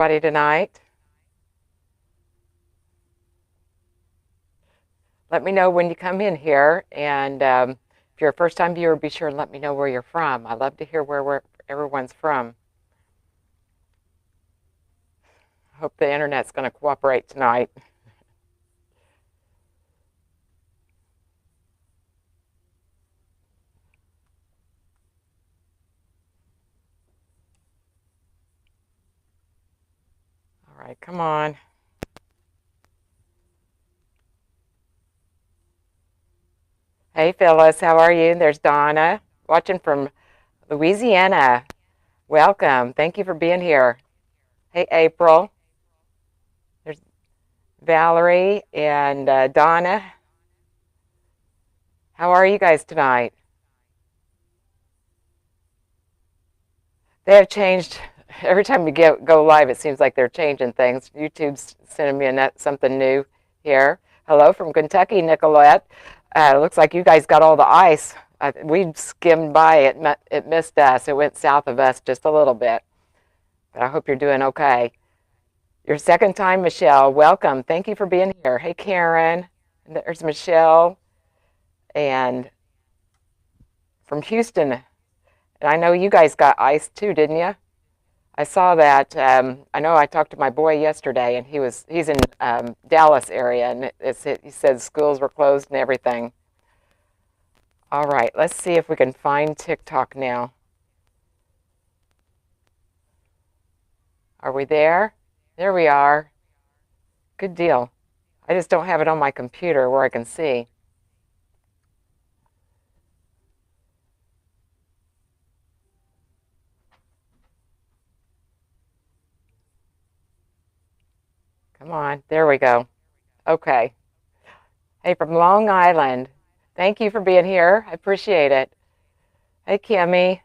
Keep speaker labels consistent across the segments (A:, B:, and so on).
A: Everybody tonight. Let me know when you come in here, and if you're a first-time viewer, be sure and let me know where you're from. I love to hear where everyone's from. Hope the internet's going to cooperate tonight. All right, come on. Hey, Phyllis, how are you? There's Donna, watching from Louisiana. Welcome. Thank you for being here. Hey, April. There's Valerie and Donna. How are you guys tonight? They have changed. Every time we go live, it seems like they're changing things. YouTube's sending me something new here. Hello from Kentucky, Nicolette. Looks like you guys got all the ice. We skimmed by it. It missed us. It went south of us just a little bit. But I hope you're doing okay. Your second time, Michelle. Welcome. Thank you for being here. Hey, Karen. And there's Michelle. And from Houston. And I know you guys got ice too, didn't you? I saw that. I know I talked to my boy yesterday, and he's in Dallas area, and he said schools were closed and everything. All right, let's see if we can find TikTok now. Are we there? There we are. Good deal. I just don't have it on my computer where I can see. Come on, there we go. Okay. Hey, from Long Island. Thank you for being here. I appreciate it. Hey, Kimmy.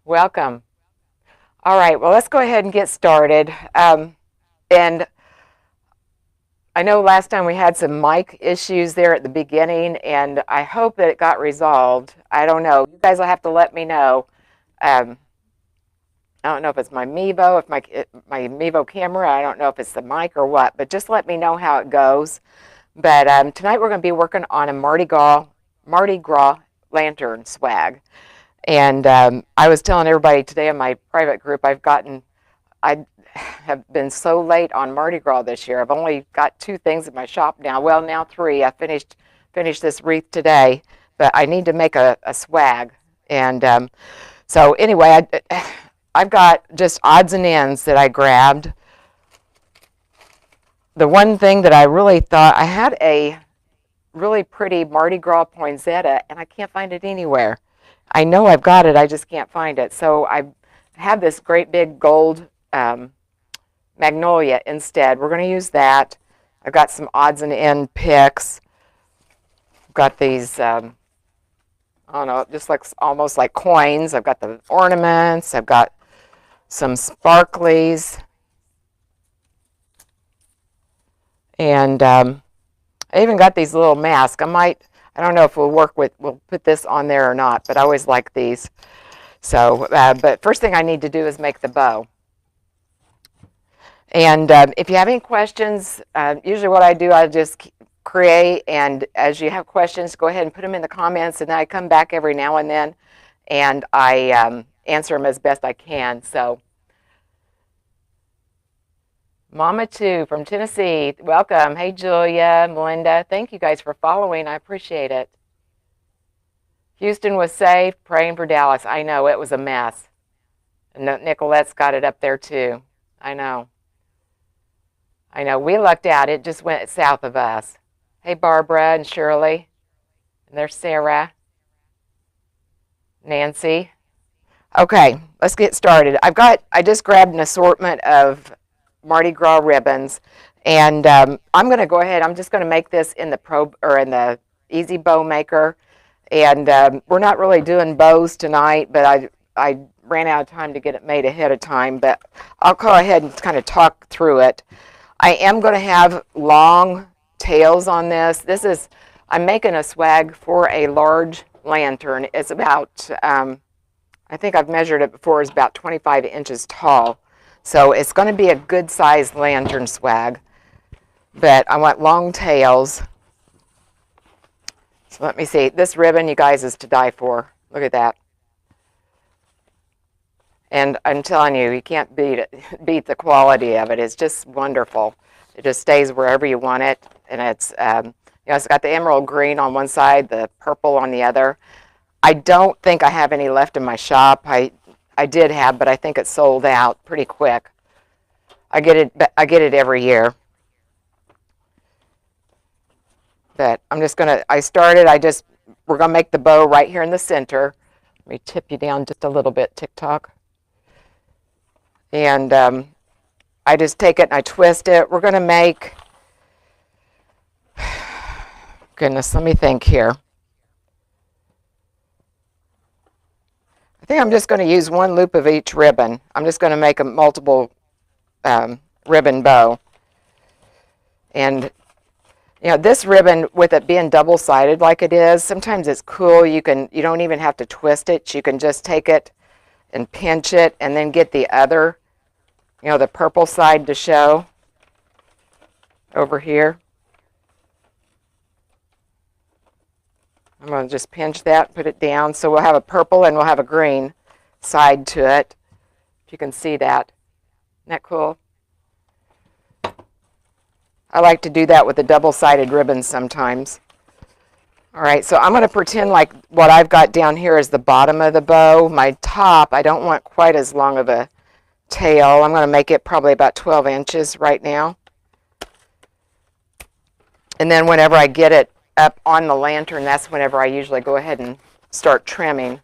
A: Welcome. All right, well, let's go ahead and get started. And I know last time we had some mic issues there at the beginning, and I hope that it got resolved. I don't know. You guys will have to let me know. I don't know if it's my Mevo, if my Mevo camera. I don't know if it's the mic or what, but just let me know how it goes. But tonight we're going to be working on a Mardi Gras lantern swag. And I was telling everybody today in my private group, I have been so late on Mardi Gras this year. I've only got 2 things in my shop now. Well, now 3. I finished this wreath today, but I need to make a swag. And so anyway, I've got just odds and ends that I grabbed. The one thing that I really thought, I had a really pretty Mardi Gras poinsettia, and I can't find it anywhere. I know I've got it, I just can't find it. So I have this great big gold magnolia instead. We're going to use that. I've got some odds and end picks. I've got these, I don't know, just like almost like coins. I've got the ornaments. I've got some sparklies. And I even got these little masks. I don't know if we'll put this on there or not, but I always like these. So, but first thing I need to do is make the bow. And if you have any questions, usually what I do, I just create, and as you have questions, go ahead and put them in the comments, and then I come back every now and then, and I answer them as best I can. So, Mama 2 from Tennessee, welcome. Hey, Julia, Melinda, thank you guys for following. I appreciate it. Houston was safe, praying for Dallas. I know, it was a mess. And Nicolette's got it up there too. I know. We lucked out. It just went south of us. Hey, Barbara and Shirley. And there's Sarah. Nancy. Okay, let's get started. I just grabbed an assortment of Mardi Gras ribbons, and I'm going to go ahead. I'm just going to make this in the Easy Bow Maker, and we're not really doing bows tonight, but I ran out of time to get it made ahead of time. But I'll go ahead and kind of talk through it. I am going to have long tails on this. I'm making a swag for a large lantern. It's about I think I've measured it before. It's about 25 inches tall. So it's going to be a good sized lantern swag, but I want long tails. So let me see. This ribbon, you guys, is to die for. Look at that. And I'm telling you, you can't beat the quality of it. It's just wonderful. It just stays wherever you want it. And it's, it's got the emerald green on one side, the purple on the other. I don't think I have any left in my shop. I did have, but I think it's sold out pretty quick. I get it every year. But I'm just gonna, we're gonna make the bow right here in the center. Let me tip you down just a little bit, TikTok. And I just take it and I twist it. We're gonna make, goodness, let me think here. I think I'm just gonna use one loop of each ribbon. I'm just gonna make a multiple ribbon bow. And this ribbon, with it being double-sided like it is, sometimes it's cool. You don't even have to twist it. You can just take it and pinch it and then get the other, the purple side to show over here. I'm going to just pinch that, put it down. So we'll have a purple and we'll have a green side to it. If you can see that. Isn't that cool? I like to do that with the double-sided ribbons sometimes. All right, so I'm going to pretend like what I've got down here is the bottom of the bow. My top, I don't want quite as long of a tail. I'm going to make it probably about 12 inches right now. And then whenever I get it up on the lantern, that's whenever I usually go ahead and start trimming.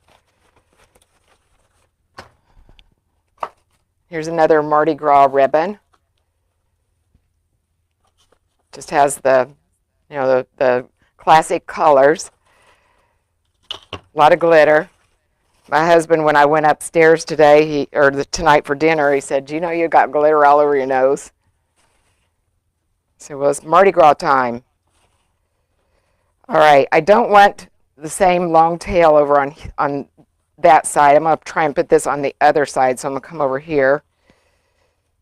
A: Here's another Mardi Gras ribbon. Just has the, the classic colors. A lot of glitter. My husband, when I went upstairs today, tonight for dinner, he said, "Do you know you got glitter all over your nose?" So, well, it's Mardi Gras time. All right, I don't want the same long tail over on that side. I'm going to try and put this on the other side. So I'm going to come over here,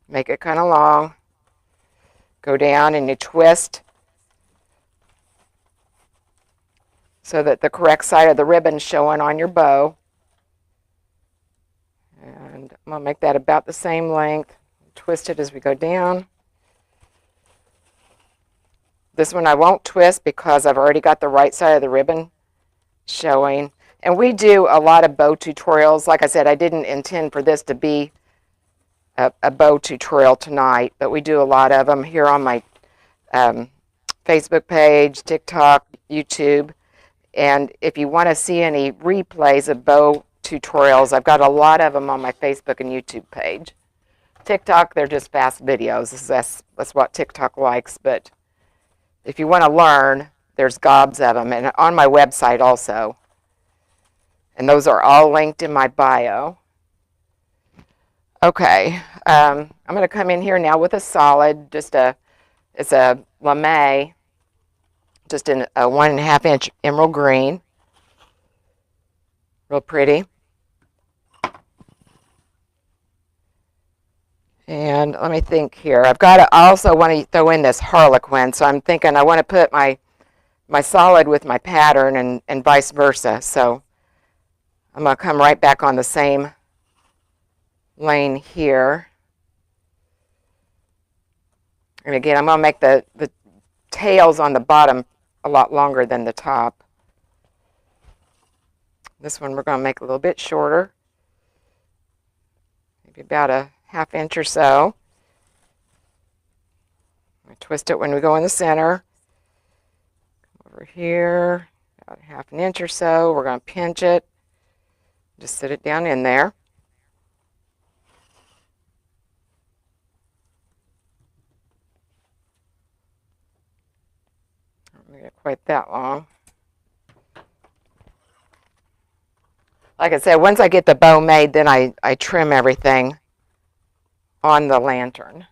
A: make it kind of long. Go down and you twist so that the correct side of the ribbon's showing on your bow. And I'm going to make that about the same length. Twist it as we go down. This one I won't twist because I've already got the right side of the ribbon showing. And we do a lot of bow tutorials. Like I said, I didn't intend for this to be a bow tutorial tonight, but we do a lot of them here on my Facebook page, TikTok, YouTube. And if you want to see any replays of bow tutorials, I've got a lot of them on my Facebook and YouTube page. TikTok, they're just fast videos. That's what TikTok likes. But if you want to learn, there's gobs of them. And on my website also. And those are all linked in my bio. Okay, I'm going to come in here now with a solid, it's a lame, just in a 1.5 inch emerald green. Real pretty. And let me think here. I also want to throw in this harlequin, so I'm thinking I want to put my solid with my pattern and vice versa. So I'm going to come right back on the same lane here. And again, I'm going to make the tails on the bottom a lot longer than the top. This one we're going to make a little bit shorter, maybe about a 1/2 inch or so. I twist it when we go in the center. Over here, about 1/2 inch or so. We're going to pinch it, just sit it down in there. Get quite that long. Like I said, once I get the bow made, then I trim everything on the lantern.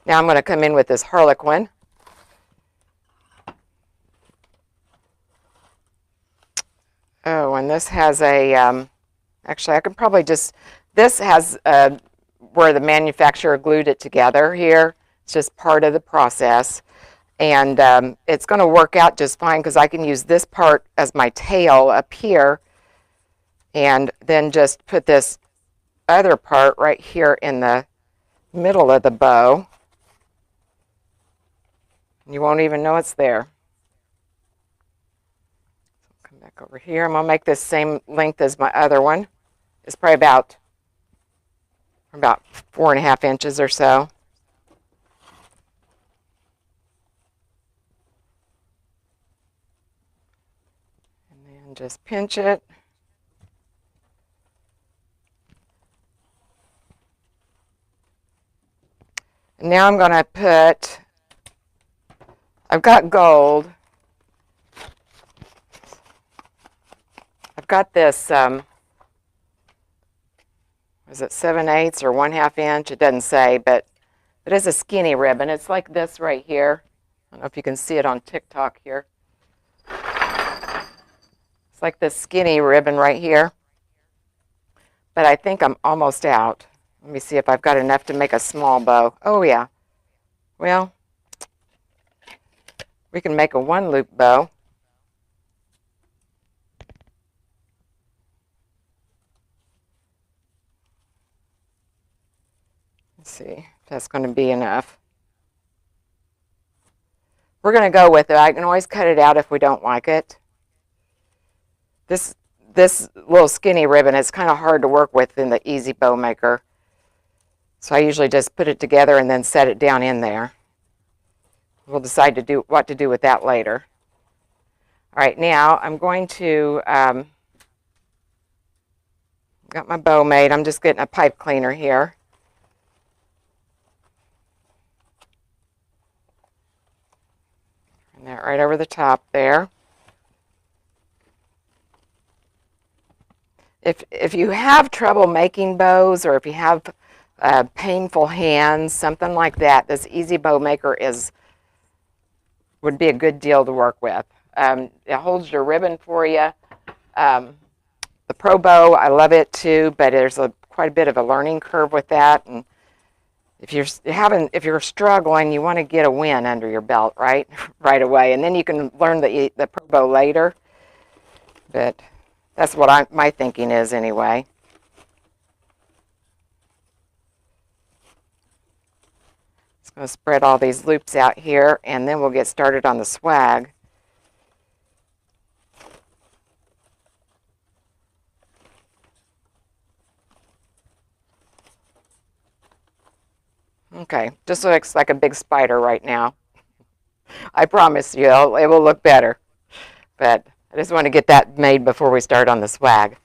A: Now I'm going to come in with this harlequin. Oh, and this has a, actually I can probably just, this has where the manufacturer glued it together here. It's just part of the process. And it's going to work out just fine because I can use this part as my tail up here and then just put this other part right here in the middle of the bow. You won't even know it's there. Come back over here. I'm going to make this same length as my other one. It's probably about 4.5 inches or so. And then just pinch it. And now I'm going to put, I've got gold. I've got this, is it 7/8 or 1/2 inch? It doesn't say, but it is a skinny ribbon. It's like this right here. I don't know if you can see it on TikTok here. It's like this skinny ribbon right here. But I think I'm almost out. Let me see if I've got enough to make a small bow. Oh, yeah. Well, we can make a 1-loop bow. Let's see if that's going to be enough. We're going to go with it. I can always cut it out if we don't like it. This little skinny ribbon is kind of hard to work with in the Easy Bow Maker. So I usually just put it together and then set it down in there. We'll decide what to do with that later. All right, now I'm going to, got my bow made. I'm just getting a pipe cleaner here. And that right over the top there. If you have trouble making bows, or if you have painful hands, something like that, this Easy Bow Maker would be a good deal to work with. It holds your ribbon for you. The Pro Bow, I love it too, but there's quite a bit of a learning curve with that. And if you're struggling, you want to get a win under your belt, right away, and then you can learn the Pro Bow later. But that's what my thinking is anyway. Just going to spread all these loops out here, and then we'll get started on the swag. Okay, just looks like a big spider right now. I promise you, it will look better. But I just want to get that made before we start on the swag.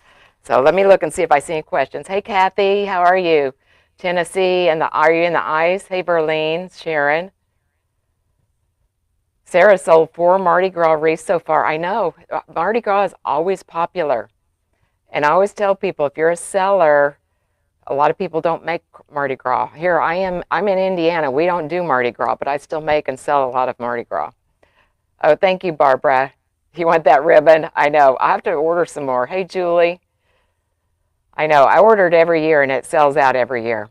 A: So let me look and see if I see any questions. Hey, Kathy, how are you? Tennessee, are you in the ice? Hey, Berlin, Sharon. Sarah sold 4 Mardi Gras wreaths so far. I know, Mardi Gras is always popular. And I always tell people, if you're a seller, a lot of people don't make Mardi Gras. Here I am, I'm in Indiana. We don't do Mardi Gras, but I still make and sell a lot of Mardi Gras. Oh, thank you, Barbara. You want that ribbon? I know. I have to order some more. Hey, Julie. I know. I order it every year, and it sells out every year.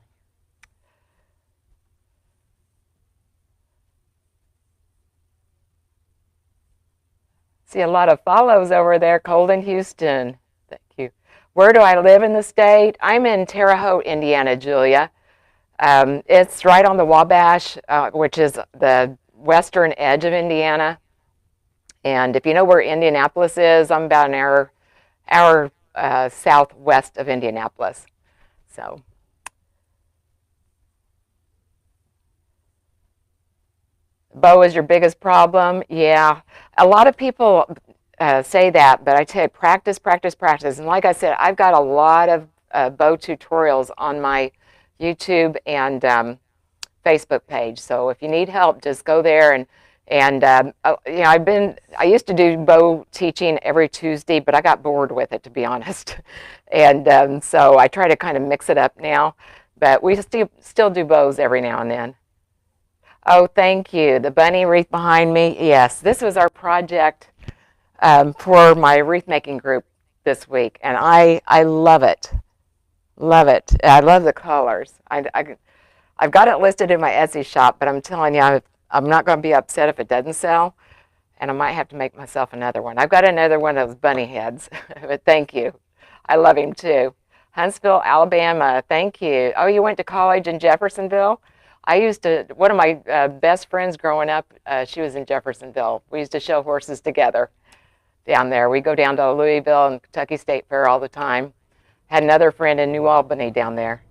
A: See a lot of follows over there. Colden Houston. Thank you. Where do I live in the state? I'm in Terre Haute, Indiana, Julia. It's right on the Wabash, which is the western edge of Indiana. And if you know where Indianapolis is, I'm about an hour southwest of Indianapolis. So, bow is your biggest problem? Yeah, a lot of people say that, but I tell you, practice, practice, practice. And like I said, I've got a lot of bow tutorials on my YouTube and Facebook page. So if you need help, just go there and you know, I used to do bow teaching every Tuesday, but I got bored with it, to be honest. And so I try to kind of mix it up now, but we still do bows every now and then. Oh, thank you. The bunny wreath behind me. Yes, this was our project for my wreath making group this week, and I love it. Love it. I love the colors. I've got it listed in my Etsy shop, but I'm telling you, I'm not going to be upset if it doesn't sell, and I might have to make myself another one. I've got another one of those bunny heads, but thank you. I love him too. Huntsville, Alabama, thank you. Oh, you went to college in Jeffersonville? One of my best friends growing up, she was in Jeffersonville. We used to show horses together down there. We go down to Louisville and Kentucky State Fair all the time. Had another friend in New Albany down there.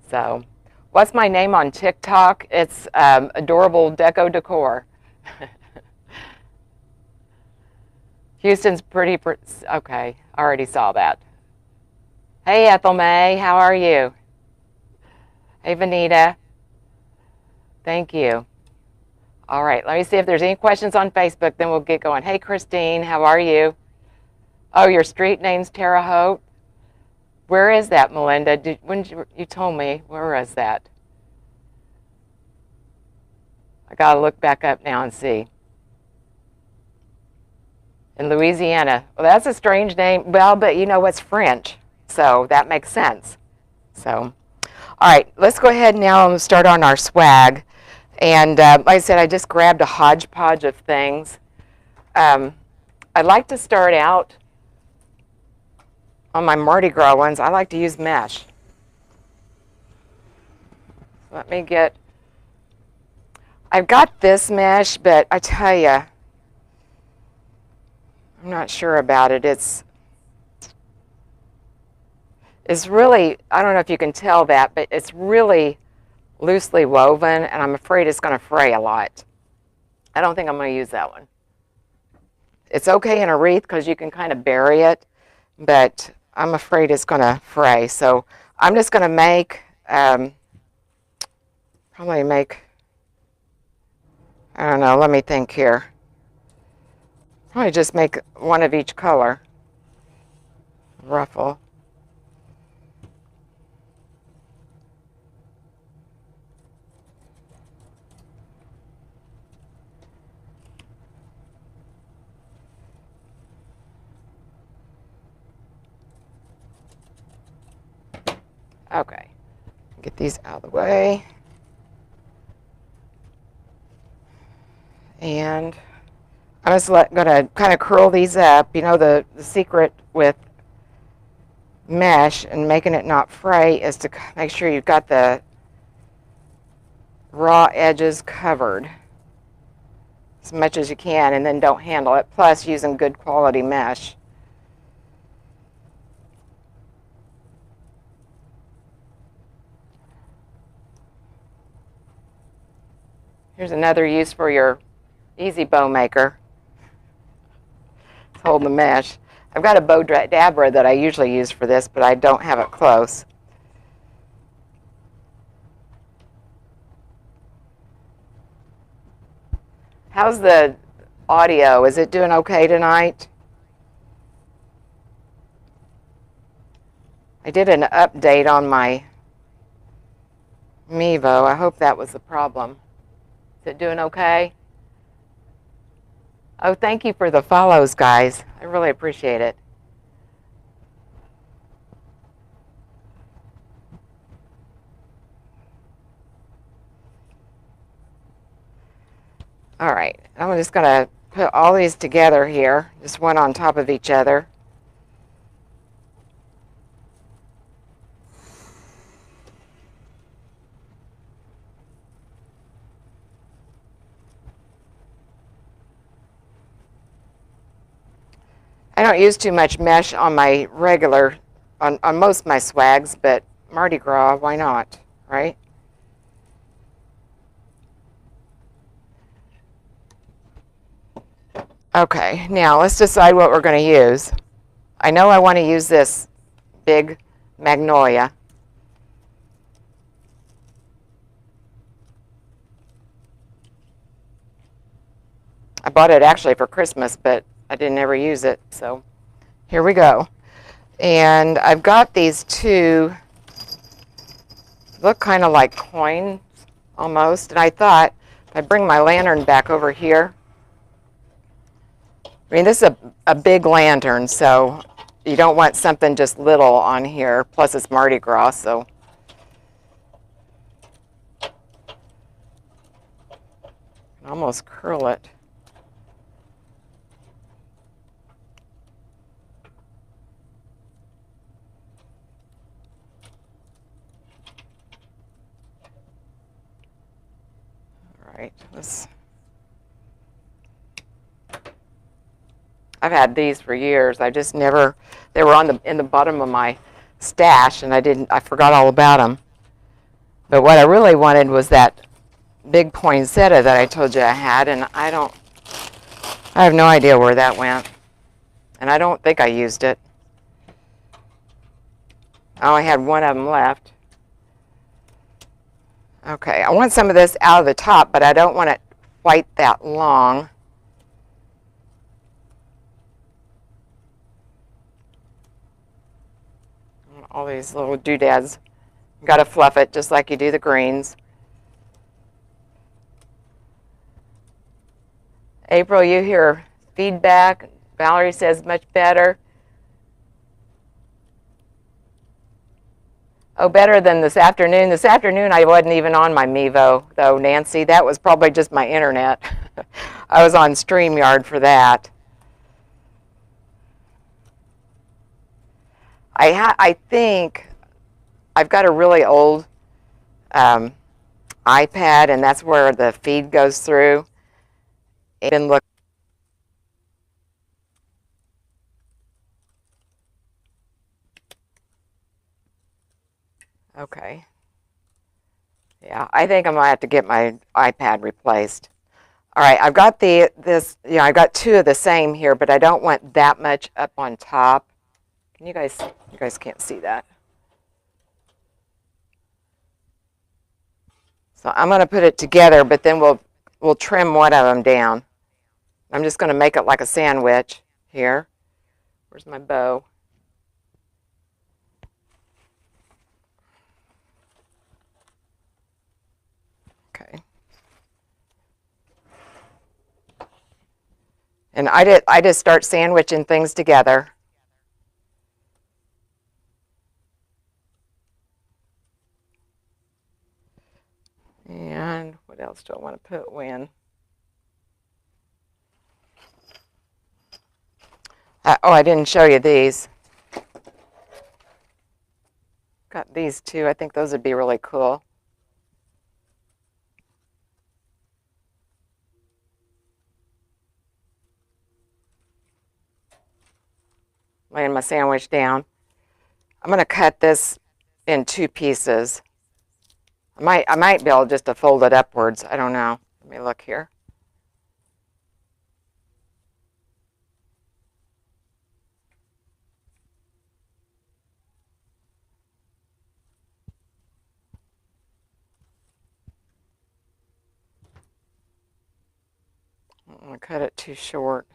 A: So, what's my name on TikTok? It's Adorable Decor. Houston's pretty, okay, I already saw that. Hey, Ethel May, how are you? Hey, Vanita. Thank you. All right, let me see if there's any questions on Facebook, then we'll get going. Hey, Christine, how are you? Oh, your street name's Terre Haute? Where is that, Melinda? When you told me, where is that? I got to look back up now and see. In Louisiana. Well, that's a strange name. Well, but you know what's French, so that makes sense. So, all right, let's go ahead now and start on our swag. And like I said, I just grabbed a hodgepodge of things. I'd like to start out on my Mardi Gras ones. I like to use mesh. Let me get, I've got this mesh, but I tell you, I'm not sure about it. It's really, I don't know if you can tell that, but it's really loosely woven, and I'm afraid it's going to fray a lot. I don't think I'm going to use that one. It's okay in a wreath because you can kind of bury it, but I'm afraid it's going to fray. So I'm just going to make, probably make, I don't know, let me think here. Probably just make one of each color. Ruffle. Okay, get these out of the way. And I'm just going to kind of curl these up. You know, the secret with mesh and making it not fray is to make sure you've got the raw edges covered as much as you can, and then don't handle it, plus using good quality mesh. Here's another use for your easy bow maker. It's holding the mesh. I've got a bow dabber that I usually use for this, but I don't have it close. How's the audio? Is it doing okay tonight? I did an update on my Mevo. I hope that was the problem. Is it doing okay? Oh, thank you for the follows, guys. I really appreciate it. All right, I'm just going to put all these together here, just one on top of each other. I don't use too much mesh on my regular, on most of my swags, but Mardi Gras, why not, right? Okay, now let's decide what we're going to use. I know I want to use this big magnolia. I bought it actually for Christmas, but I didn't ever use it, so here we go. And I've got these two, look kind of like coins almost, and I thought if I bring my lantern back over here, I mean, this is a big lantern, so you don't want something just little on here. Plus it's Mardi Gras, so. Almost curl it. All right, I've had these for years. I just never, they were in the bottom of my stash, and I forgot all about them. But what I really wanted was that big poinsettia that I told you I had, and I have no idea where that went. And I don't think I used it. I only had one of them left. Okay, I want some of this out of the top, but I don't want it quite that long. All these little doodads. You got to fluff it just like you do the greens. April, you hear feedback. Valerie says much better. Oh, better than this afternoon. This afternoon I wasn't even on my Mevo, though, Nancy. That was probably just my internet. I was on StreamYard for that. I think I've got a really old iPad, and that's where the feed goes through. And look. Okay. Yeah, I think I might have to get my iPad replaced. All right, I've got I've got two of the same here, but I don't want that much up on top. Can you guys can't see that. So I'm going to put it together, but then we'll trim one of them down. I'm just going to make it like a sandwich here. Where's my bow? Okay. And I just start sandwiching things together. And what else do I want to put when? Oh, I didn't show you these. Got these two. I think those would be really cool. Laying my sandwich down. I'm going to cut this in two pieces. I might be able just to fold it upwards. I don't know. Let me look here. I'm going to cut it too short.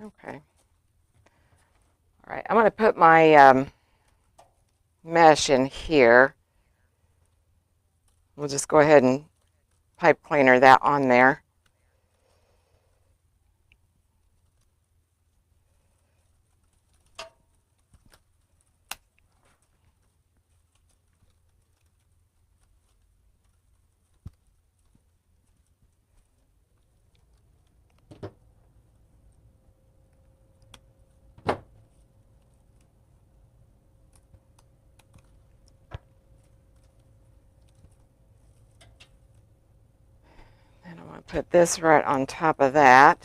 A: Okay. All right, I'm going to put my mesh in here. We'll just go ahead and pipe cleaner that on there. And I'm going to put this right on top of that.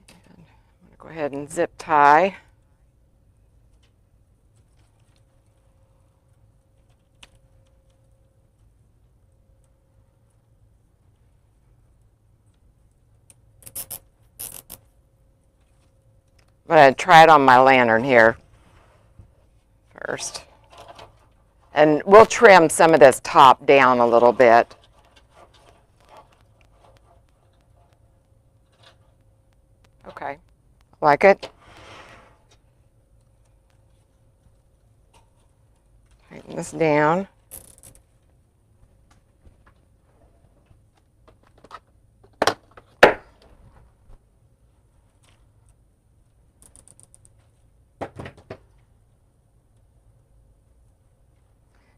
A: And I'm going to go ahead and zip tie. I'm going to try it on my lantern here. first. And we'll trim some of this top down a little bit. Okay, like it? Tighten this down.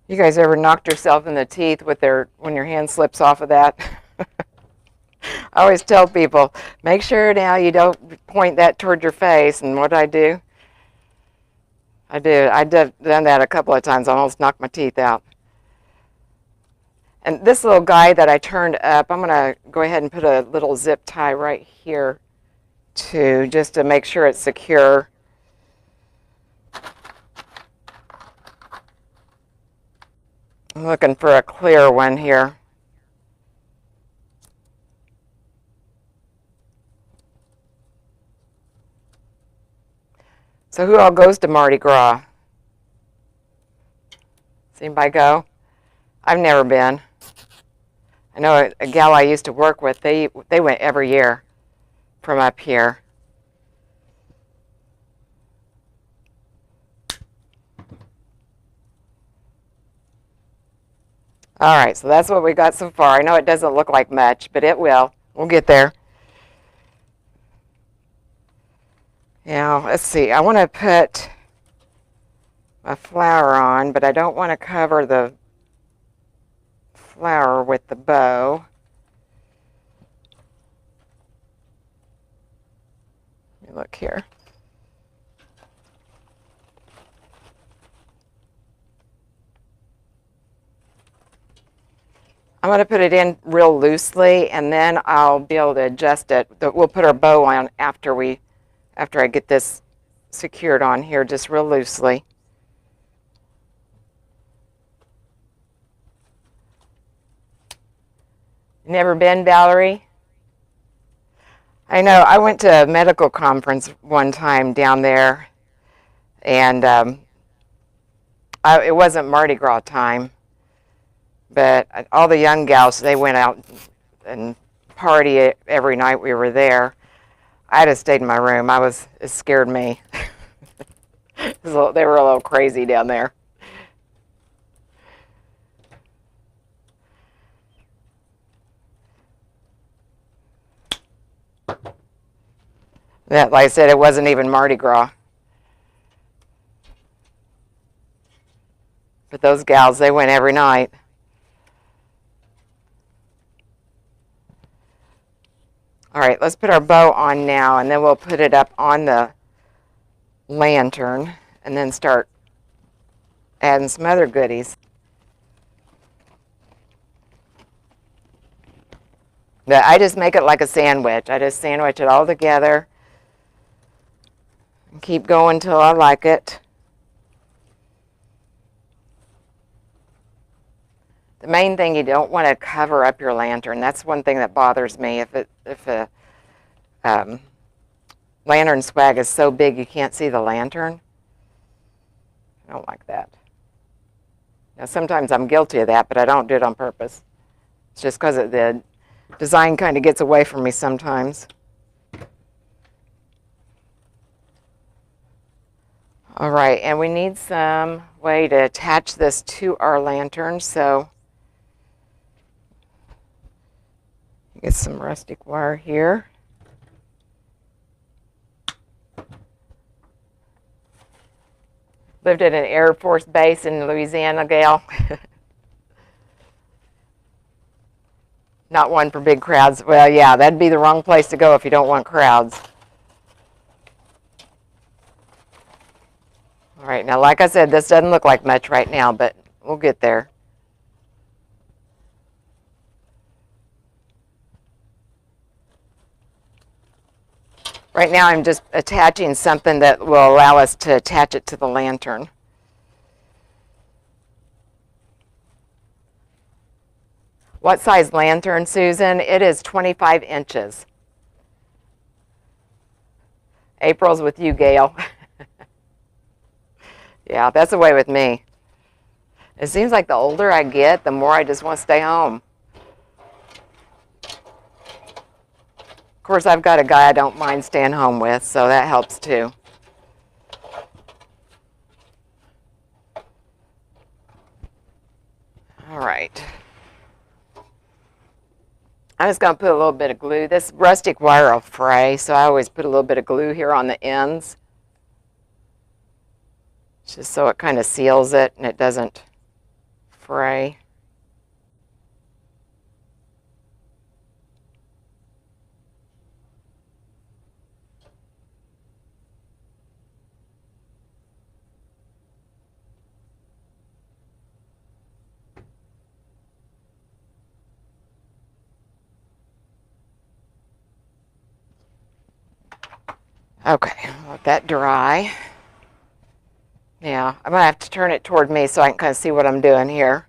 A: You guys ever knocked yourself in the teeth with when your hand slips off of that? I always tell people, make sure now you don't point that toward your face. And what I do? I've done that a couple of times. I almost knocked my teeth out. And this little guy that I turned up, I'm going to go ahead and put a little zip tie right here too, just to make sure it's secure. I'm looking for a clear one here. So who all goes to Mardi Gras? Does anybody go? I've never been. I know a gal I used to work with, they went every year from up here. All right, so that's what we got so far. I know it doesn't look like much, but it will. We'll get there. Now, let's see. I want to put a flower on, but I don't want to cover the flower with the bow. Let me look here. I'm going to put it in real loosely, and then I'll be able to adjust it. We'll put our bow on after I get this secured on here, just real loosely. Never been, Valerie? I know. I went to a medical conference one time down there, and it wasn't Mardi Gras time. But all the young gals, they went out and party every night we were there. I just stayed in my room. It scared me. They were a little crazy down there. Like I said, it wasn't even Mardi Gras. But those gals, they went every night. All right, let's put our bow on now, and then we'll put it up on the lantern and then start adding some other goodies. But I just make it like a sandwich. I just sandwich it all together and keep going till I like it. The main thing, you don't want to cover up your lantern. That's one thing that bothers me. If a lantern swag is so big you can't see the lantern, I don't like that. Now, sometimes I'm guilty of that, but I don't do it on purpose. It's just because the design kind of gets away from me sometimes. All right, and we need some way to attach this to our lantern, so get some rustic wire here. Lived at an Air Force base in Louisiana, gal. Not one for big crowds. Well, yeah, that'd be the wrong place to go if you don't want crowds. All right, now like I said, this doesn't look like much right now, but we'll get there. Right now I'm just attaching something that will allow us to attach it to the lantern. What size lantern, Susan? It is 25 inches. April's with you, Gail. Yeah, that's the way with me. It seems like the older I get, the more I just want to stay home. Of course, I've got a guy I don't mind staying home with, so that helps too. All right. I'm just going to put a little bit of glue. This rustic wire will fray, so I always put a little bit of glue here on the ends, just so it kind of seals it and it doesn't fray. Okay, let that dry. Now, I'm going to have to turn it toward me so I can kind of see what I'm doing here.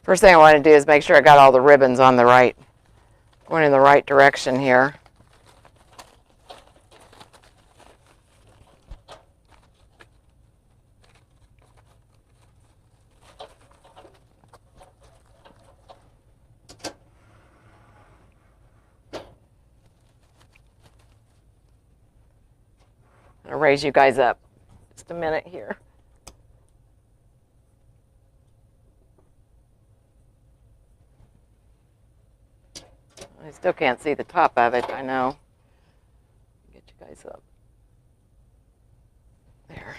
A: First thing I want to do is make sure I got all the ribbons on the right, going in the right direction here. I'll raise you guys up just a minute here. I still can't see the top of it, I know. Get you guys up. There.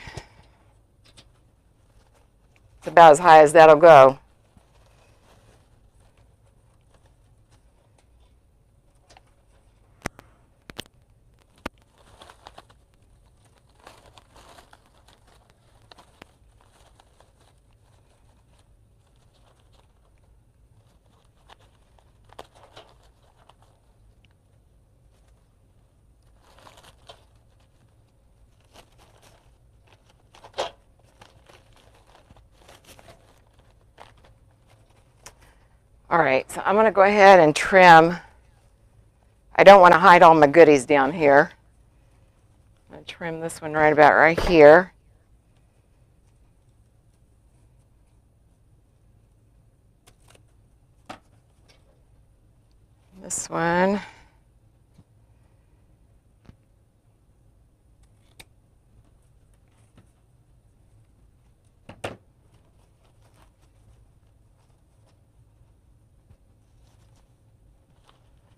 A: It's about as high as that'll go. All right, so I'm going to go ahead and trim. I don't want to hide all my goodies down here. I'm going to trim this one right about right here. This one.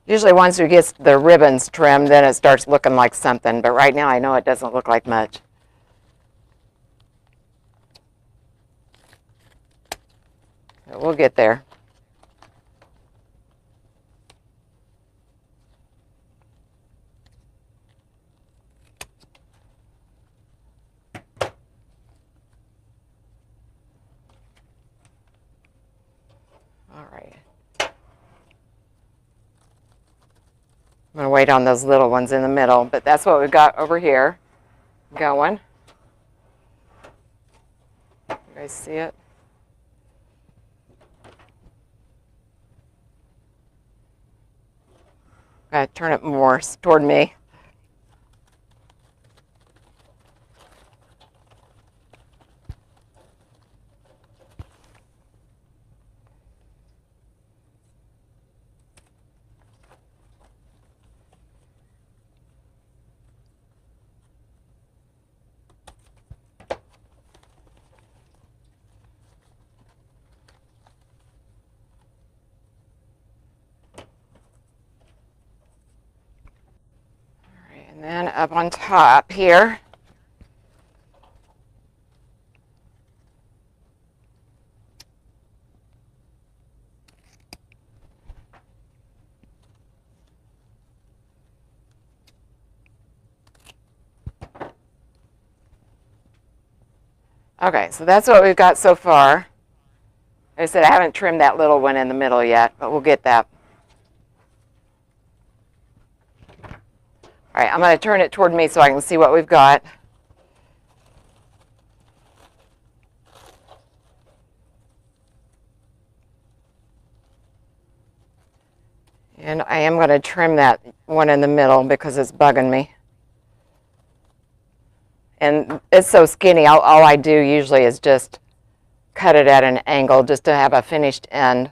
A: Usually once we get the ribbons trimmed, then it starts looking like something. But right now I know it doesn't look like much. But we'll get there. All right. I'm going to wait on those little ones in the middle, but that's what we've got over here going. You guys see it? I gotta turn it more toward me. And then up on top here, okay, so that's what we've got so far. I said I haven't trimmed that little one in the middle yet, but we'll get that. All right, I'm going to turn it toward me so I can see what we've got. And I am going to trim that one in the middle because it's bugging me. And it's so skinny, all I do usually is just cut it at an angle just to have a finished end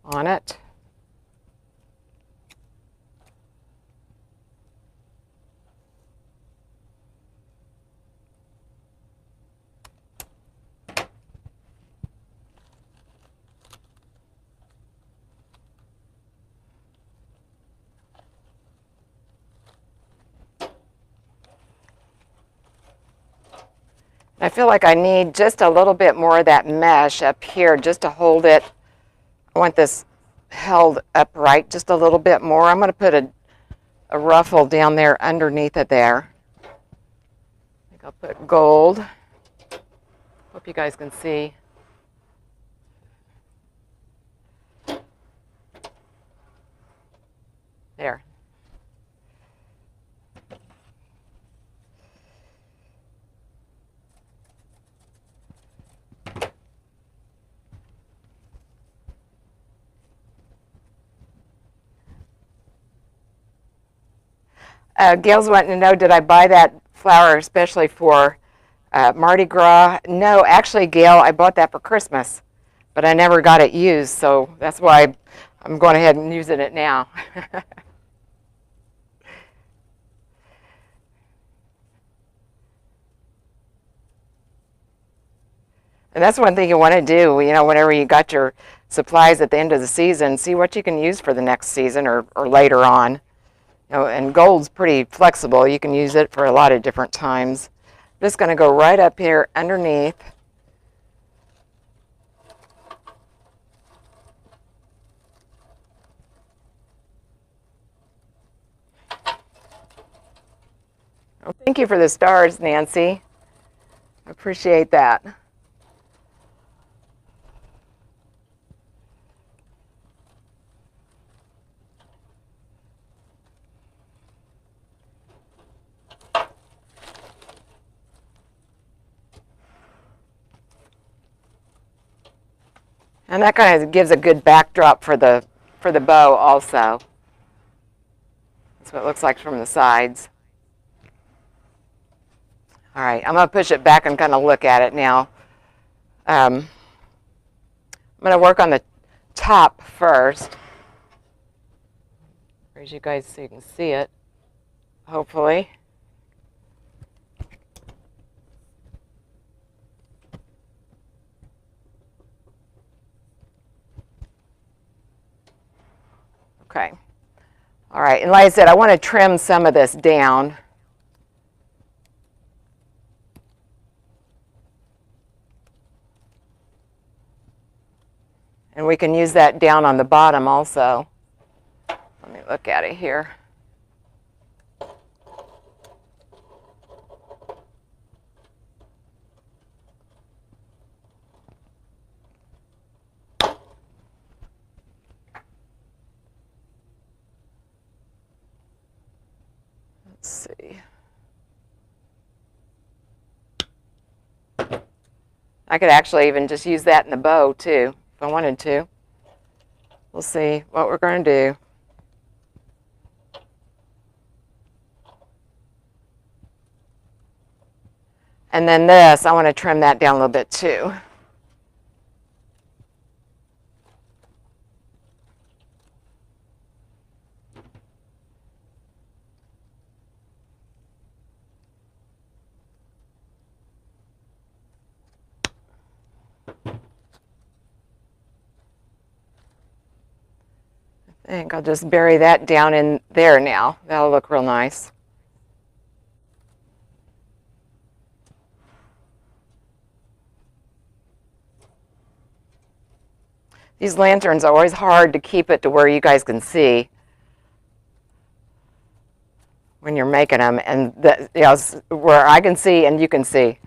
A: on it. I feel like I need just a little bit more of that mesh up here just to hold it. I want this held upright just a little bit more. I'm going to put a ruffle down there underneath it there. I think I'll put gold. Hope you guys can see. There. Gail's wanting to know, did I buy that flower especially for Mardi Gras? No, actually, Gail, I bought that for Christmas, but I never got it used, so that's why I'm going ahead and using it now. And that's one thing you want to do, you know, whenever you got your supplies at the end of the season, see what you can use for the next season or later on. You know, and gold's pretty flexible. You can use it for a lot of different times. I'm just going to go right up here underneath. Well, thank you for the stars, Nancy. I appreciate that. And that kind of gives a good backdrop for the bow also. That's what it looks like from the sides. All right, I'm going to push it back and kind of look at it now. I'm going to work on the top first. Raise you guys so you can see it, hopefully. Okay. All right, and like I said, I want to trim some of this down. And we can use that down on the bottom also. Let me look at it here. Let's see. I could actually even just use that in the bow too, if I wanted to. We'll see what we're going to do. And then this, I want to trim that down a little bit too. I think I'll just bury that down in there now. That'll look real nice. These lanterns are always hard to keep it to where you guys can see when you're making them, and you know, where I can see and you can see.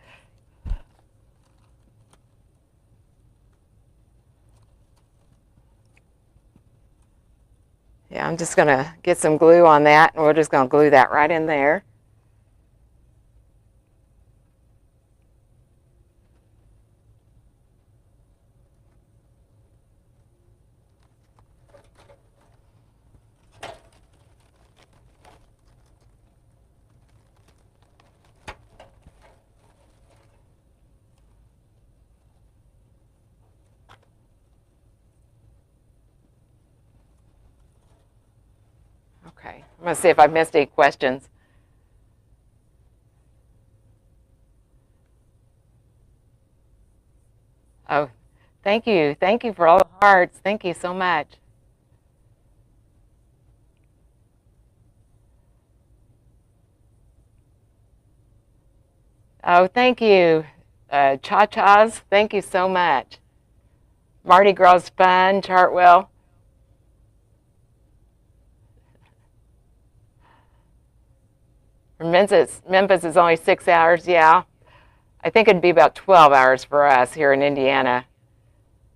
A: Yeah, I'm just going to get some glue on that, and we're just going to glue that right in there. Okay, I'm going to see if I missed any questions. Oh, thank you. Thank you for all the hearts. Thank you so much. Oh, thank you. Cha-Chas, thank you so much. Mardi Gras fun, Chartwell. Memphis is only 6 hours, yeah. I think it'd be about 12 hours for us here in Indiana.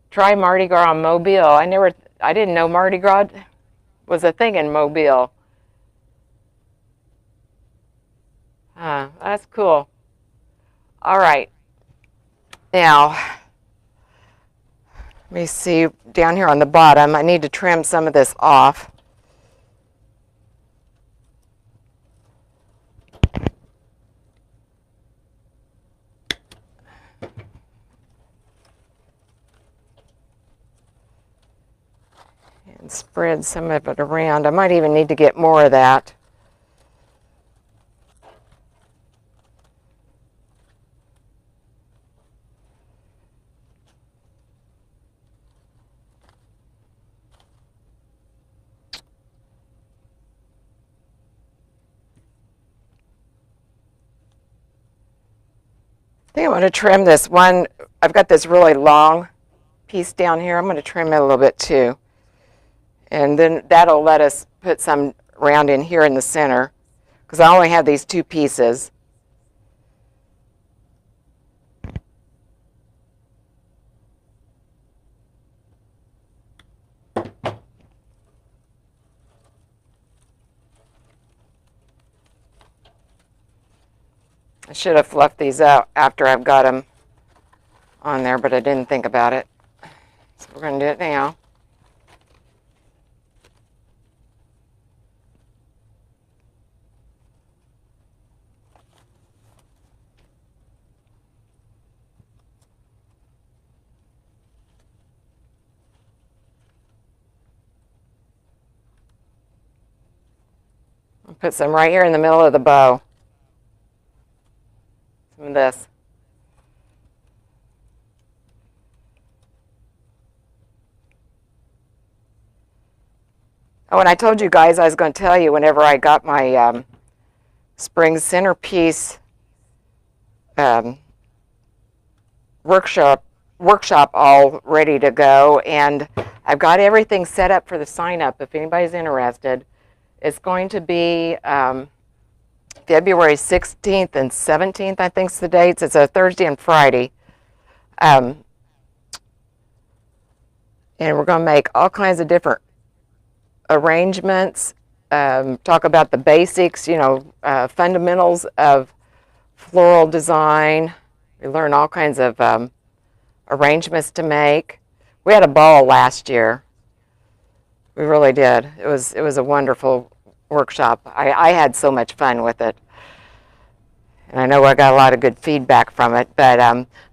A: Try Mardi Gras on Mobile. I didn't know Mardi Gras was a thing in Mobile. That's cool. All right. Now, let me see down here on the bottom. I need to trim some of this off. And spread some of it around. I might even need to get more of that. I think I'm going to trim this one. I've got this really long piece down here. I'm going to trim it a little bit too. And then that'll let us put some round in here in the center, because I only have these two pieces. I should have fluffed these out after I've got them on there, but I didn't think about it. So we're going to do it now. I'll put some right here in the middle of the bow. Some of this. Oh, and I told you guys I was going to tell you whenever I got my spring centerpiece workshop all ready to go, and I've got everything set up for the sign up if anybody's interested. It's going to be February 16th and 17th, I think is the dates. It's a Thursday and Friday. And we're going to make all kinds of different arrangements, talk about the basics, fundamentals of floral design. We learn all kinds of arrangements to make. We had a ball last year. We really did. It was a wonderful workshop. I had so much fun with it, and I know I got a lot of good feedback from it. But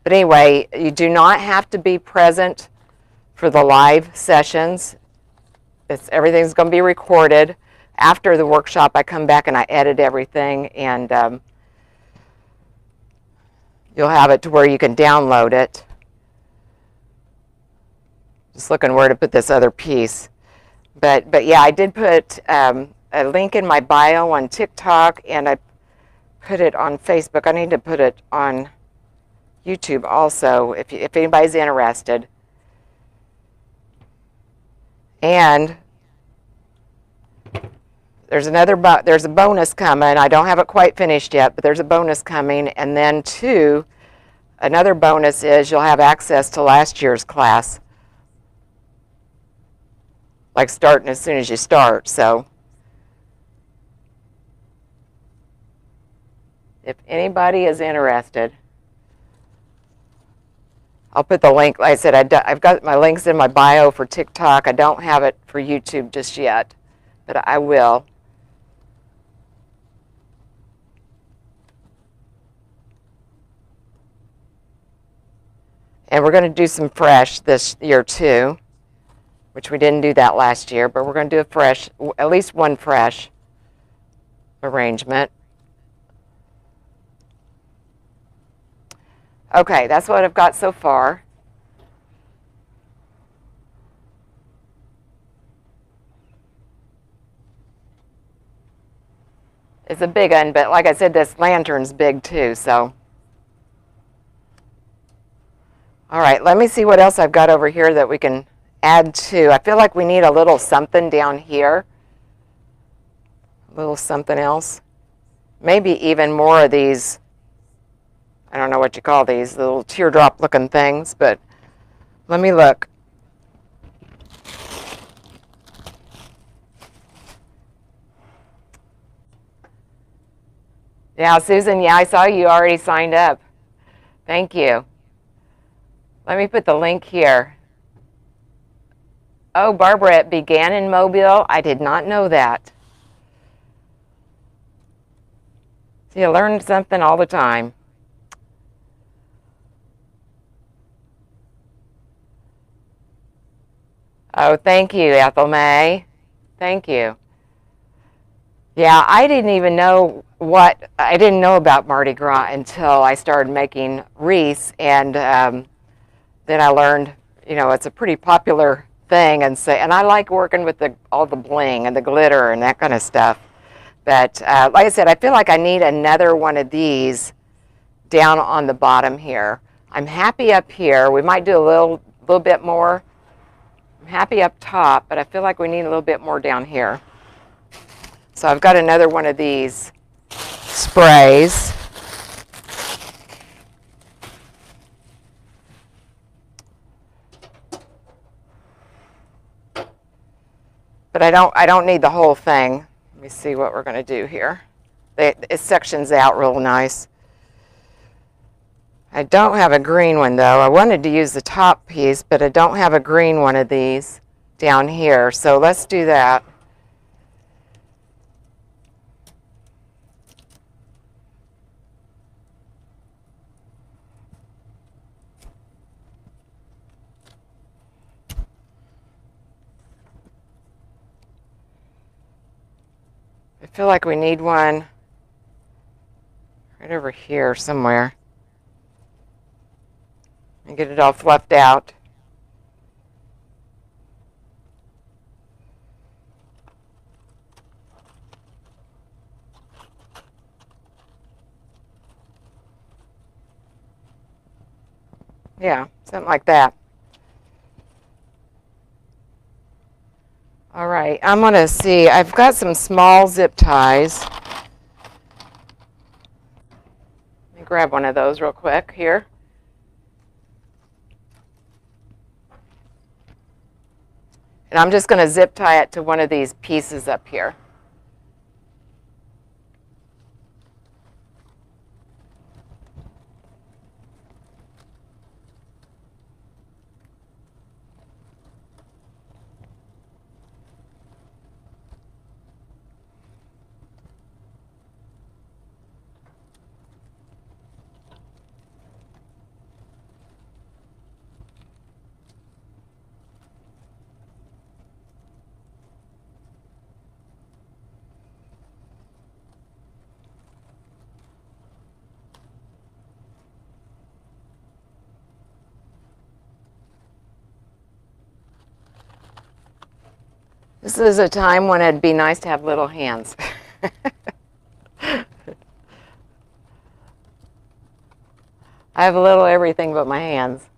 A: anyway, you do not have to be present for the live sessions. Everything's going to be recorded. After the workshop, I come back and I edit everything, and you'll have it to where you can download it. Just looking where to put this other piece. But yeah, I did put a link in my bio on TikTok, and I put it on Facebook. I need to put it on YouTube also, if anybody's interested. And there's a bonus coming. I don't have it quite finished yet, but there's a bonus coming. And then another bonus is you'll have access to last year's class. like starting as soon as you start. So if anybody is interested, I'll put the link. Like I said, I've got my links in my bio for TikTok. I don't have it for YouTube just yet, but I will. And we're going to do some fresh this year too, which we didn't do that last year, but we're going to do a fresh, at least one fresh arrangement. Okay, that's what I've got so far. It's a big one, but like I said, this lantern's big too, so. All right, let me see what else I've got over here that we can add to. I feel like we need a little something down here. A little something else. Maybe even more of these, I don't know what you call these, little teardrop looking things, but let me look. Yeah, Susan, yeah, I saw you already signed up. Thank you. Let me put the link here. Oh, Barbara, it began in Mobile. I did not know that. So you learn something all the time. Oh, thank you, Ethel May. Thank you. Yeah, I didn't even know I didn't know about Mardi Gras until I started making wreaths, and then I learned, it's a pretty popular thing, and I like working with all the bling and the glitter and that kind of stuff. But like I said, I feel like I need another one of these down on the bottom here. I'm happy up here. We might do a little bit more. I'm happy up top, but I feel like we need a little bit more down here. So I've got another one of these sprays. But I don't need the whole thing. Let me see what we're going to do here. It sections out real nice. I don't have a green one though. I wanted to use the top piece, but I don't have a green one of these down here. So let's do that. I feel like we need one right over here somewhere. And get it all fluffed out. Yeah, something like that. All right, I'm going to see. I've got some small zip ties. Let me grab one of those real quick here. And I'm just going to zip tie it to one of these pieces up here. This is a time when it'd be nice to have little hands. I have a little everything but my hands.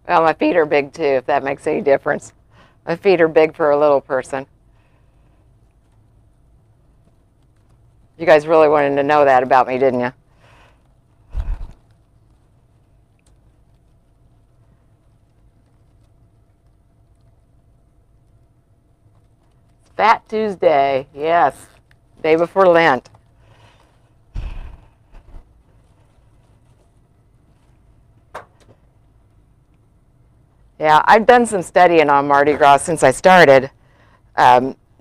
A: Well, my feet are big too, if that makes any difference. My feet are big for a little person. You guys really wanted to know that about me, didn't you? Fat Tuesday, yes, day before Lent. Yeah, I've done some studying on Mardi Gras since I started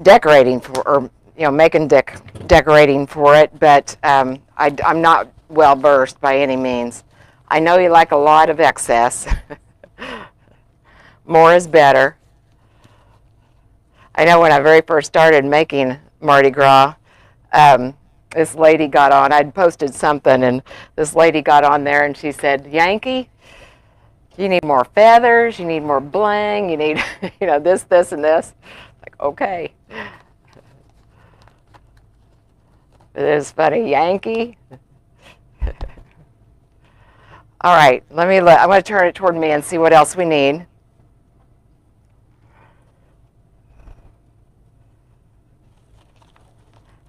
A: decorating for, or making decorating for it, but I'm not well versed by any means. I know you like a lot of excess. More is better. I know when I very first started making Mardi Gras, this lady got on. I'd posted something, and this lady got on there, and she said, "Yankee, you need more feathers, you need more bling, you need, this, and this." Like, okay. It is funny, Yankee. All right, I'm going to turn it toward me and see what else we need.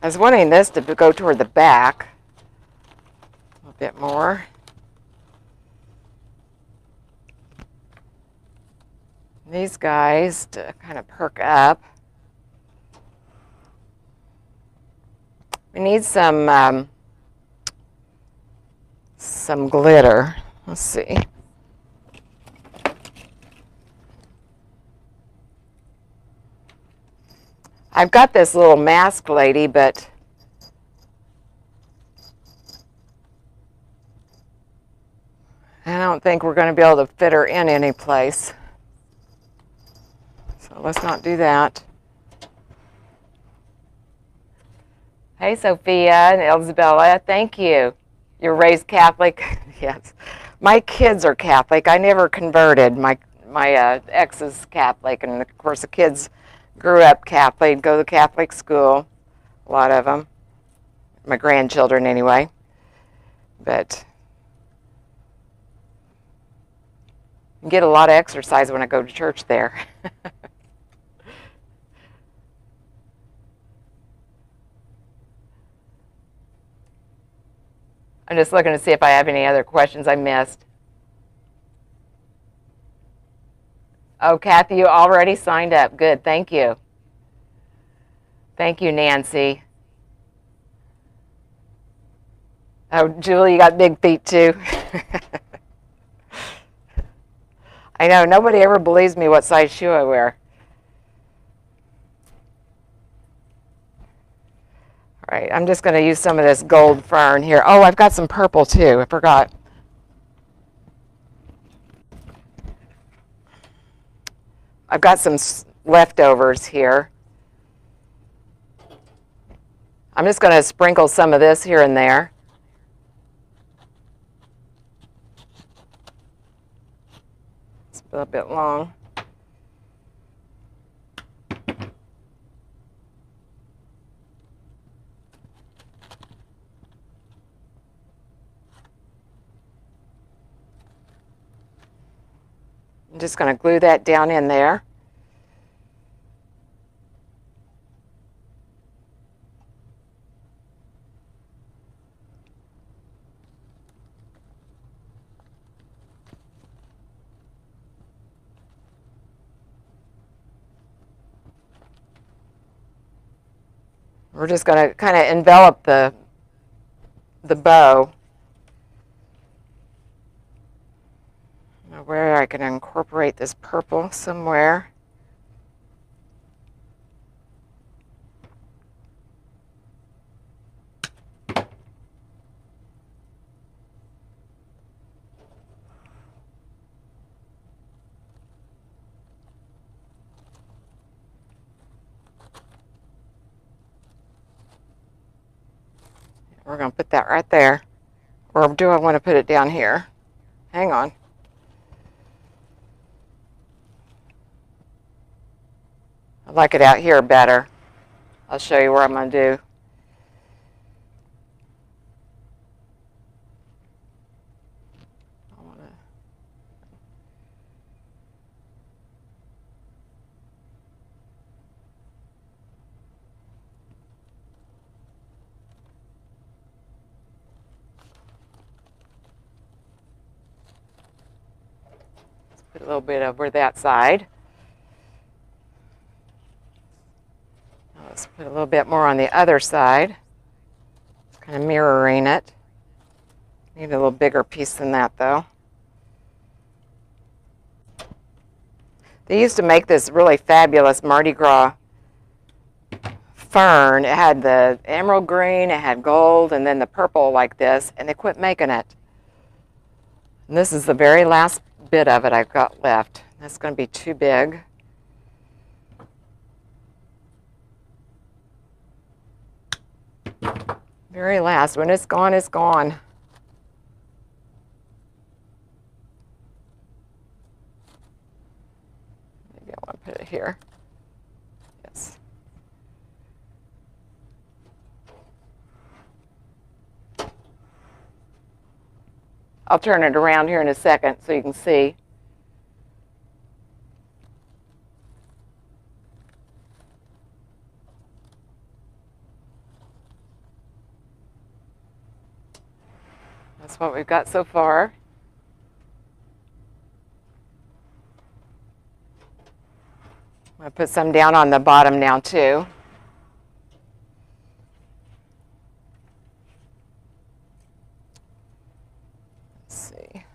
A: I was wanting this to go toward the back a bit more. These guys to kind of perk up. We need some glitter. Let's see. I've got this little mask lady, but I don't think we're going to be able to fit her in any place. So let's not do that. Hey, Sophia and Elzabella, thank you. You're raised Catholic? Yes. My kids are Catholic. I never converted. My ex is Catholic, and of course the kids grew up Catholic, go to Catholic school, a lot of them. My grandchildren, anyway. But I get a lot of exercise when I go to church there. I'm just looking to see if I have any other questions I missed. Oh, Kathy, you already signed up. Good, thank you. Thank you, Nancy. Oh, Julie, you got big feet too. I know, nobody ever believes me what size shoe I wear. All right, I'm just going to use some of this gold fern here. Oh, I've got some purple too. I forgot. I've got some leftovers here. I'm just going to sprinkle some of this here and there. It's a bit long. I'm just going to glue that down in there. We're just going to kind of envelop the bow. Where I can incorporate this purple somewhere. We're going to put that right there. Or do I want to put it down here? Hang on. I like it out here better. I'll show you where I'm going to do. Put a little bit over that side. Let's put a little bit more on the other side. Kind of mirroring it. Need a little bigger piece than that though. They used to make this really fabulous Mardi Gras fern. It had the emerald green, it had gold, and then the purple like this, and they quit making it. And this is the very last bit of it I've got left. That's going to be too big. Very last. When it's gone, it's gone. Maybe I want to put it here. Yes. I'll turn it around here in a second so you can see. That's what we've got so far. I'm going to put some down on the bottom now too. Let's see.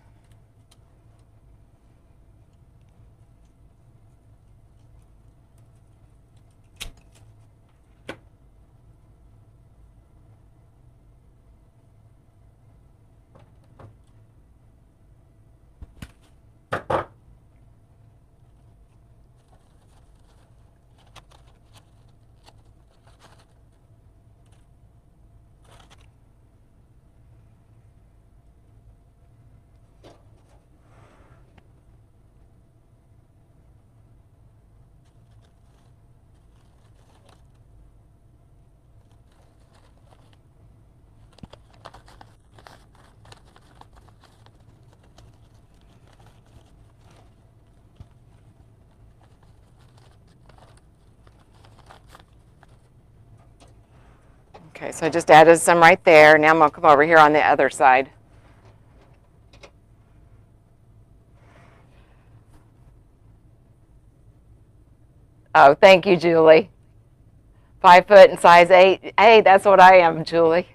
A: Okay, so I just added some right there. Now I'm going to come over here on the other side. Oh, thank you, Julie. 5 foot and size 8. Hey, that's what I am, Julie.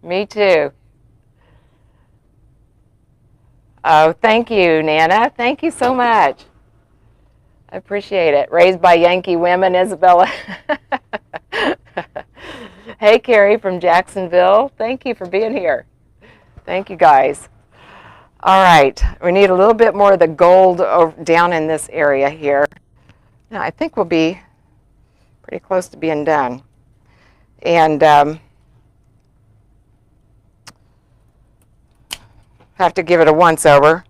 A: Me too. Oh, thank you, Nana. Thank you so much. I appreciate it. Raised by Yankee women, Isabella. Hey, Carrie from Jacksonville. Thank you for being here. Thank you, guys. All right, we need a little bit more of the gold down in this area here. Now, I think we'll be pretty close to being done. And have to give it a once-over,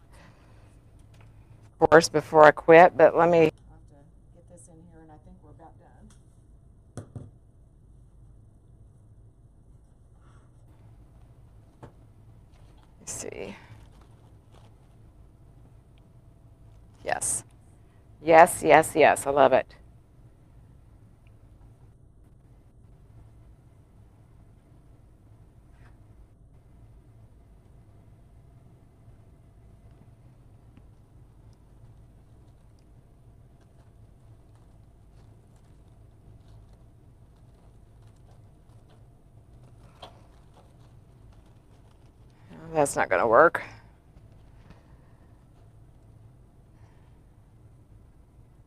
A: of course, before I quit, but let me get this in here, and I think we're about done. Let's see. Yes. Yes, yes, yes. I love it. That's not going to work.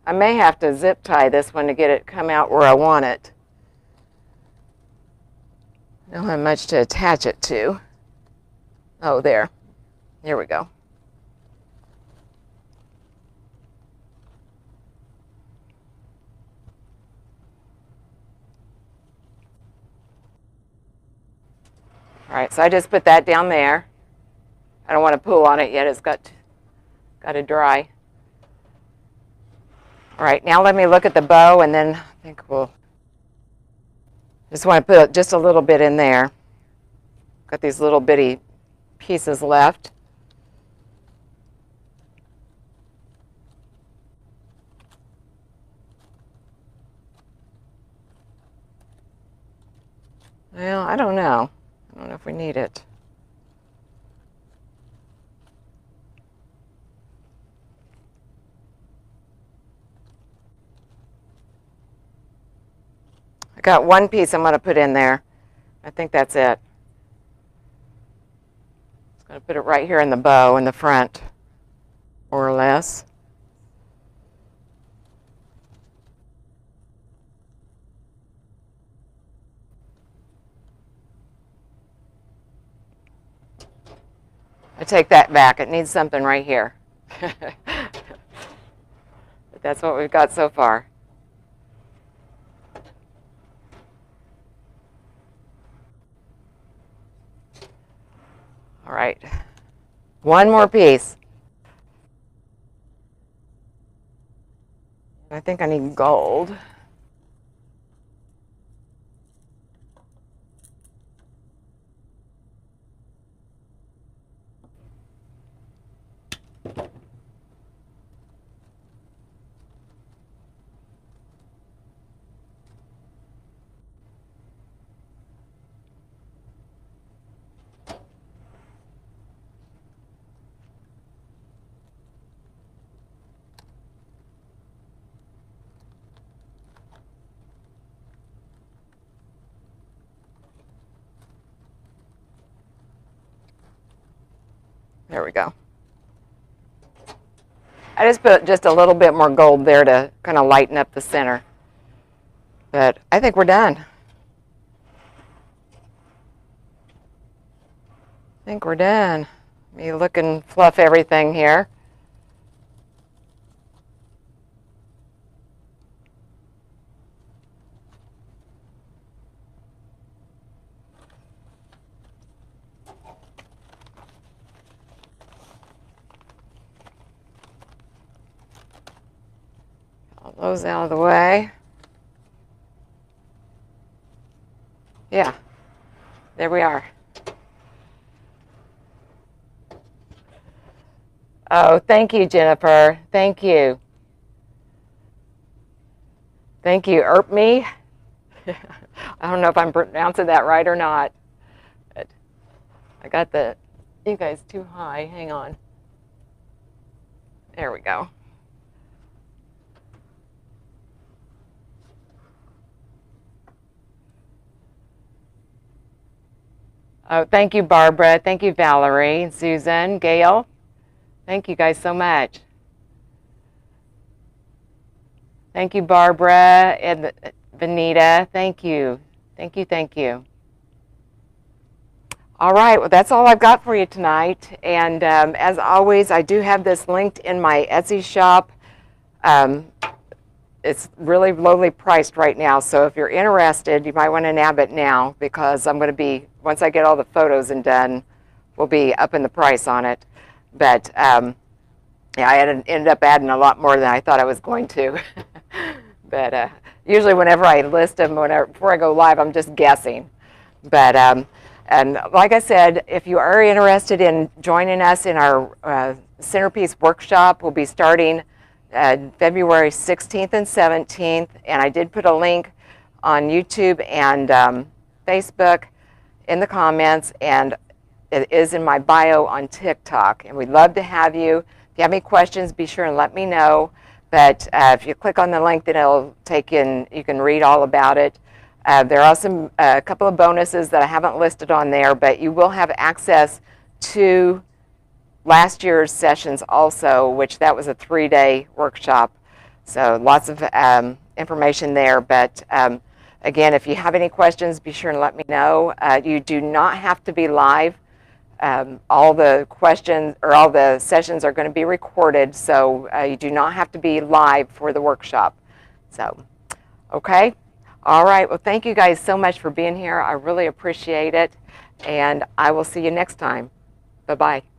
A: I may have to zip tie this one to get it come out where I want it. I don't have much to attach it to. Oh, there. Here we go. All right, so I just put that down there. I don't want to pull on it yet. It's got to dry. All right, now let me look at the bow, and then I think we'll just want to put just a little bit in there. Got these little bitty pieces left. Well, I don't know. I don't know if we need it. I got one piece I'm going to put in there. I think that's it. Just going to put it right here in the bow in the front, more or less. I take that back. It needs something right here. But that's what we've got so far. All right. One more piece. I think I need gold. There we go. I just put just a little bit more gold there to kind of lighten up the center. But I think we're done. I think we're done. Let me look and fluff everything here. All those out of the way. Yeah, there we are. Oh, thank you, Jennifer. Thank you. Thank you, me. I don't know if I'm pronouncing that right or not. But I got you guys too high. Hang on. There we go. Oh, thank you, Barbara. Thank you, Valerie, Susan, Gail. Thank you guys so much. Thank you, Barbara and Vanita. Thank you. Thank you, thank you. All right, well, that's all I've got for you tonight. And as always, I do have this linked in my Etsy shop. It's really lowly priced right now, so if you're interested, you might want to nab it now, because I'm going to be, once I get all the photos and done, we'll be upping the price on it. But yeah, I ended up adding a lot more than I thought I was going to. But usually whenever I list them, before I go live, I'm just guessing. But and like I said, if you are interested in joining us in our centerpiece workshop, we'll be starting February 16th and 17th, and I did put a link on YouTube and Facebook in the comments, and it is in my bio on TikTok, and we'd love to have you. If you have any questions, be sure and let me know. But if you click on the link, then it'll take you, you can read all about it. There are also a couple of bonuses that I haven't listed on there, but you will have access to last year's sessions also, which that was a 3-day workshop. So lots of information there. But again, if you have any questions, be sure and let me know. You do not have to be live. All the questions or all the sessions are going to be recorded, so you do not have to be live for the workshop. So, okay. All right. Well, thank you guys so much for being here. I really appreciate it. And I will see you next time. Bye-bye.